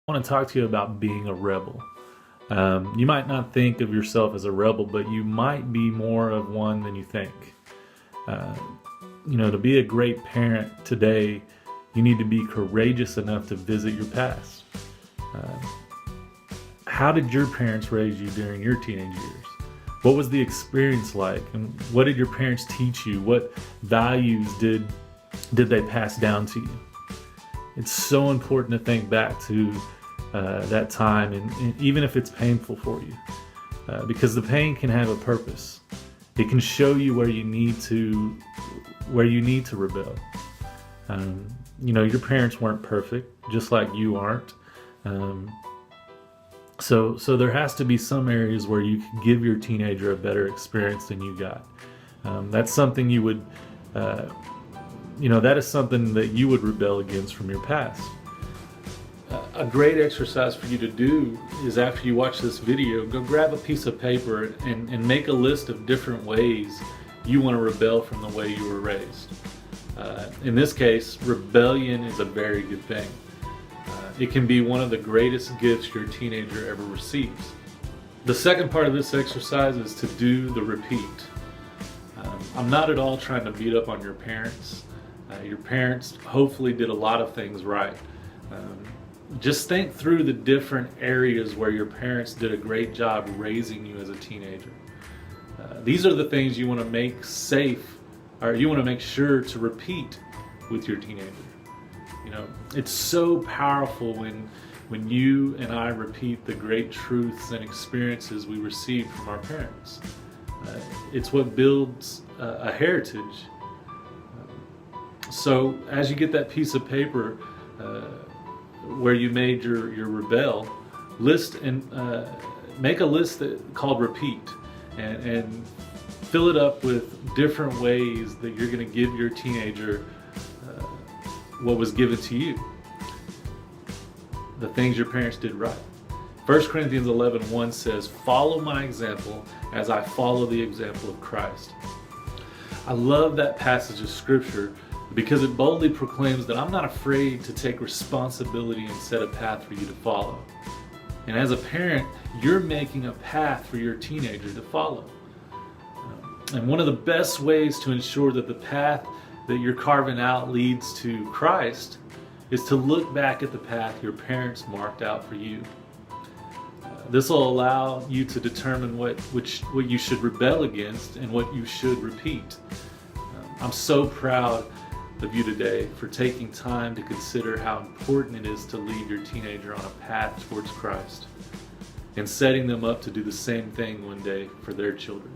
I want to talk to you about being a rebel. You might not think of yourself as a rebel, but you might be more of one than you think. Uh, to be a great parent today, you need to be courageous enough to visit your past. Uh, how did your parents raise you during your teenage years? What was the experience like? And what did your parents teach you? What values did they pass down to you? It's so important to think back to that time, and even if it's painful for you, because the pain can have a purpose. It can show you where you need to rebel. Your parents weren't perfect, just like you aren't. So there has to be some areas where you can give your teenager a better experience than you got. That's something you would, that is something that you would rebel against from your past. A great exercise for you to do is, after you watch this video, go grab a piece of paper and make a list of different ways you want to rebel from the way you were raised. In this case, rebellion is a very good thing. It can be one of the greatest gifts your teenager ever receives. The second part of this exercise is to do the repeat. I'm not at all trying to beat up on your parents. Your parents hopefully did a lot of things right. Just think through the different areas where your parents did a great job raising you as a teenager. These are the things you want to make safe, or you want to make sure to repeat with your teenager. It's so powerful when you and I repeat the great truths and experiences we received from our parents. It's what builds a heritage. So as you get that piece of paper where you made your rebel, list and make a list called repeat, and fill it up with different ways that you're going to give your teenager what was given to you, the things your parents did right. 1 Corinthians 11:1 says, "Follow my example as I follow the example of Christ." I love that passage of scripture because it boldly proclaims that I'm not afraid to take responsibility and set a path for you to follow. And as a parent, you're making a path for your teenager to follow. And one of the best ways to ensure that the path that you're carving out leads to Christ is to look back at the path your parents marked out for you. This will allow you to determine what you should rebel against and what you should repeat. I'm so proud of you today for taking time to consider how important it is to lead your teenager on a path towards Christ and setting them up to do the same thing one day for their children.